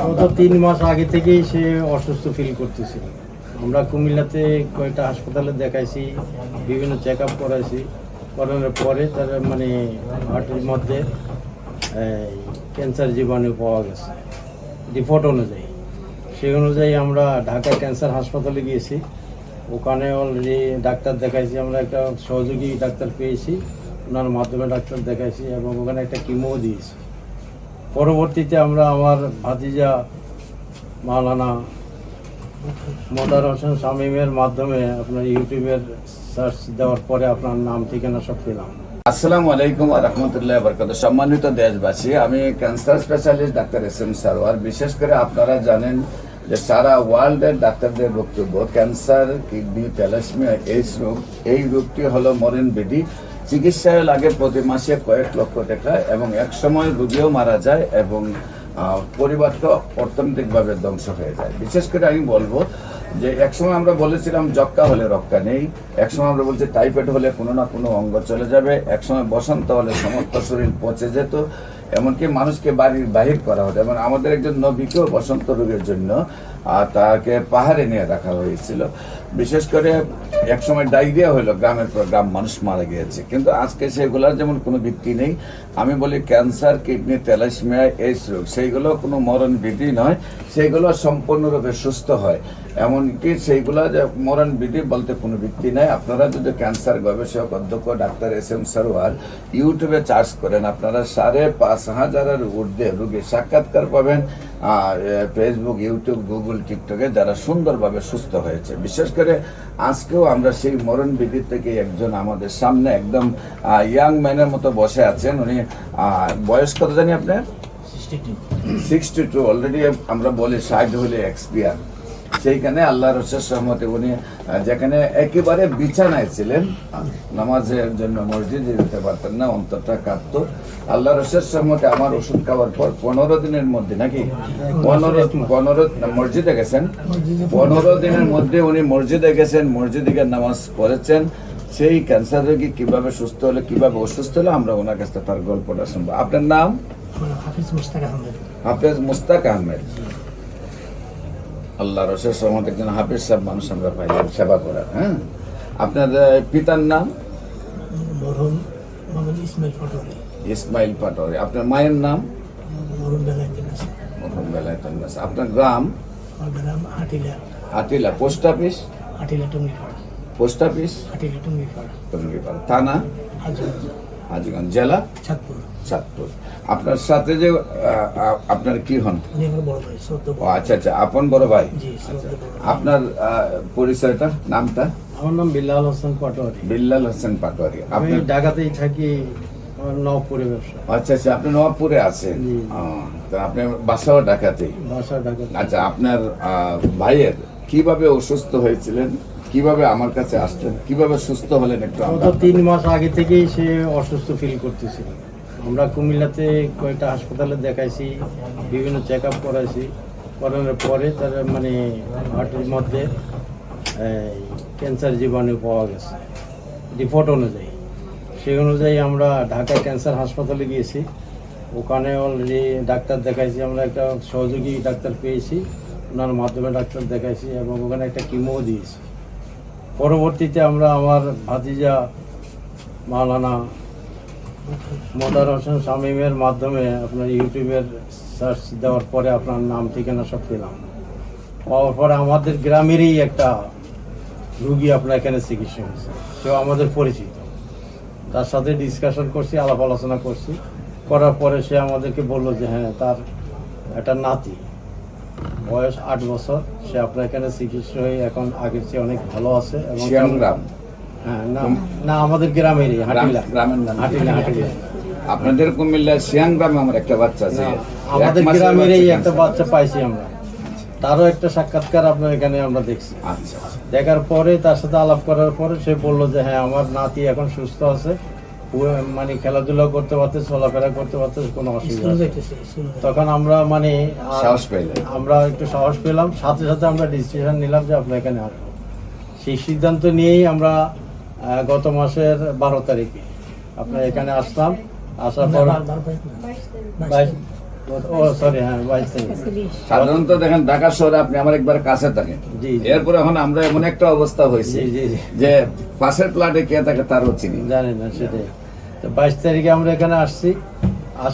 গত 3 মাস আগে থেকেই সে অসুস্থ ফিল করতেছিল। আমরা কুমিল্লাতে কয়েকটা হাসপাতালে দেখাইছি, বিভিন্ন চেক আপ করাইছি, করানোর পরে তার মানে হার্টের মধ্যে ক্যান্সার জীবাণু পাওয়া গেছে রিপোর্ট অনুযায়ী। সেই অনুযায়ী আমরা ঢাকা ক্যান্সার হাসপাতালে গিয়েছি, ওখানে অলরেডি ডাক্তার দেখাইছি, আমরা একটা সহযোগী ডাক্তার পেয়েছি, ওনার মাধ্যমে ডাক্তার দেখাইছি এবং ওখানে একটা কিমো দিয়েছি। পরবর্তীতে আমরা আমার ভাতিজা মাওলানা মোদার হোসেন শামীমের মাধ্যমে আপনার ইউটিউবের সার্চ দেওয়ার পরে আপনার নাম ঠিকানা সব পেলাম। আসসালামু আলাইকুম ওয়া রাহমাতুল্লাহি ওয়া বারাকাতুহু। সম্মানিত দেশবাসী, আমি cancer specialist doctor SM. Sarwar. বিশেষ করে আপনারা জানেন যে সারা ওয়ার্ল্ডের ডাক্তারদের বক্তব্য ক্যান্সার, কিডনি, থ্যালাসেমিয়া, এইডস রোগ, এই রোগটি হলো মরণ ব্যাধি। চিকিৎসায় লাগে প্রতি মাসে কয়েক লক্ষ টাকা এবং এক সময় রোগীও মারা যায় এবং পরিবারটা অর্থনৈতিকভাবে ধ্বংস হয়ে যায়। বিশেষ করে আমি বলবো যে একসময় আমরা বলেছিলাম যক্কা হলে রক্ষা নেই, একসময় আমরা বলছি টাইফয়েড হলে কোনো না কোনো অঙ্গ চলে যাবে, একসময় বসন্ত হলে সমস্ত শরীর পচে যেত, এমনকি মানুষকে বাড়ির বাহির করা হতো। এবং আমাদের একজন নবীকেও বসন্ত রোগের জন্য তাকে পাহাড়ে নিয়ে রাখা হয়েছিল। বিশেষ করে একসময় ডায়রিয়া হলো, গ্রামের পর গ্রাম মানুষ মারা গিয়েছে, কিন্তু আজকে সেগুলোর যেমন কোনো ভিত্তি নেই। আমি বলি ক্যান্সার, কিডনি, থ্যালাসেমিয়া, এইডস রোগ সেইগুলো কোনো মরণ বিধি নয়, সেইগুলো সম্পূর্ণরূপে সুস্থ হয়। এমনকি সেইগুলো যে মরণ বিধি বলতে কোনো ভিত্তি নেই। আপনারা যদি ক্যান্সার গবেষক অধ্যক্ষ ডাক্তার এস.এম. সারোয়ার ইউটিউবে চার্জ করেন, আপনারা 5,500-এর ঊর্ধ্বে রোগীর সাক্ষাৎকার পাবেন। ফেসবুক, ইউটিউব, গুগল, টিকটকে যারা সুন্দরভাবে সুস্থ হয়েছে। বিশেষ করে আজকেও আমরা সেই মরণ বিধি থেকে একজন আমাদের সামনে একদম ইয়াং ম্যানের মতো বসে আছেন। উনি বয়স কত জানি আপনার? 62। অলরেডি আমরা বলি 60 হলে এক্সপিয়ার। সেইখানে আল্লাহর রসের সহমতে উনি যেখানে একেবারে বিছানায় ছিলেন, নামাজের জন্য মসজিদে যেতে পারতেন না, অন্তরটা কাঁদত। আল্লাহর রসের সহমতে আমার ওষুধ খাওয়ার পর 15 দিনের মধ্যে, নাকি 15 মসজিদে গেছেন, 15 দিনের মধ্যে উনি মসজিদে গেছেন, মসজিদে গিয়ে নামাজ পড়েছেন। সেই ক্যান্সার রোগী কিভাবে সুস্থ হলে, কিভাবে অসুস্থ হলে, আমরা ওনার কাছে তার গল্পটা শুনবো। আপনার নাম? হাফেজ মুস্তাক আহমেদ। আল্লাহ রসের সহমত একজন হাফেজ সাহেব মানুষ আমরা পাইলাম সেবা করার। হ্যাঁ, আপনার পিতার নাম? ইসমাইল পাটোয়ারি। আপনার মায়ের নাম? আপনার গ্রাম? Atila. Post office? Post office Tungipara. থানা? হাজীগঞ্জ। জেলা? চাঁদপুর। আপনার সাথে যে আপনার কি হন? আচ্ছা আচ্ছা, আপন বড় ভাই। আপনার পরিচয়টা, নামটা? আমার নাম বিল্লাল হোসেন পাটোয়ারি। বিল্লাল হোসেন পাটোয়ারি। আমি ঢাকাতেই থাকি, নওয়াবপুরে ব্যবসা। আচ্ছা আচ্ছা, আপনি নওয়াবপুরে আছেন। আপনার বাসাও ঢাকাতেই? বাসা ঢাকাতে। আচ্ছা, আপনার ভাইয়ের কিভাবে অসুস্থ হয়েছিলেন, কিভাবে আমার কাছে আসলেন, কিভাবে সুস্থ হলেন একটু? গত 3 মাস আগে থেকেই সে অসুস্থ ফিল করতেছিল। আমরা কুমিল্লাতে কয়েকটা হাসপাতালে দেখাইছি, বিভিন্ন চেক আপ করাইছি, করানোর পরে তার মানে হার্টের মধ্যে ক্যান্সার জীবাণু পাওয়া গেছে রিপোর্ট অনুযায়ী। সেই অনুযায়ী আমরা ঢাকা ক্যান্সার হাসপাতালে গিয়েছি, ওখানে অলরেডি ডাক্তার দেখাইছি, আমরা একটা সহযোগী ডাক্তার পেয়েছি, ওনার মাধ্যমে ডাক্তার দেখাইছি এবং ওখানে একটা কিমো দিয়েছি। পরবর্তীতে আমরা আমার ভাতিজা মাওলানা মোদার হোসেন শামীমের মাধ্যমে আপনার ইউটিউবের সার্চ দেওয়ার পরে আপনার নাম ঠিকানা সব পেলাম। পাওয়ার পরে আমাদের গ্রামেরই একটা রুগী আপনার এখানে চিকিৎসা হয়েছে, কেউ আমাদের পরিচিত, তার সাথে ডিসকাশন করছি, আলাপ আলোচনা করছি, করার পরে সে আমাদেরকে বললো যে হ্যাঁ, তার একটা নাতি, বয়স 8 বছর, সে আপনার এখানে চিকিৎসা হয়ে এখন আগের চেয়ে অনেক ভালো আছে। এবং হ্যাঁ, না আমাদের গ্রামেরই হাটিলা। আপনাদের কুমিল্লা শিয়াং গ্রামে আমার একটা বাচ্চা আছে, আমাদের গ্রামেরই একটা বাচ্চা পাইছি আমরা, তারও একটা সাক্ষাৎকার আপনার এখানে আমরা দেখছি। আচ্ছা, দেখার পরে তার সাথে আলাপ করার পরে সে বললো যে হ্যাঁ, আমার নাতি এখন সুস্থ আছে, মানে খেলাধুলা করতে পারতে, চলাফেরা করতে পারতে, কোনো অসুবিধা নেই। তখন আমরা মানে আমরা একটু সাহস পেলাম, সাথে সাথে আমরা ডিসিশন নিলাম যে আপনার এখানে আসবো। সেই সিদ্ধান্ত নিয়েই আমরা গত মাসের 12 তারিখে আপনার এখানে আসলাম। আসার পর ও সরি, হ্যাঁ 22 তারিখ। সাধারণত দেখেন ঢাকা শহরে আপনি আমার একবার কাছে থাকেন, জি, জি। এরপরে এখন আমরা এমন একটা অবস্থা হয়েছে জি, জি, জি। যে পাশের প্লাটে কে থাকে তারও চিনি না। জানি না সেটাই। তো 22 তারিখে আমরা এখানে আসছি।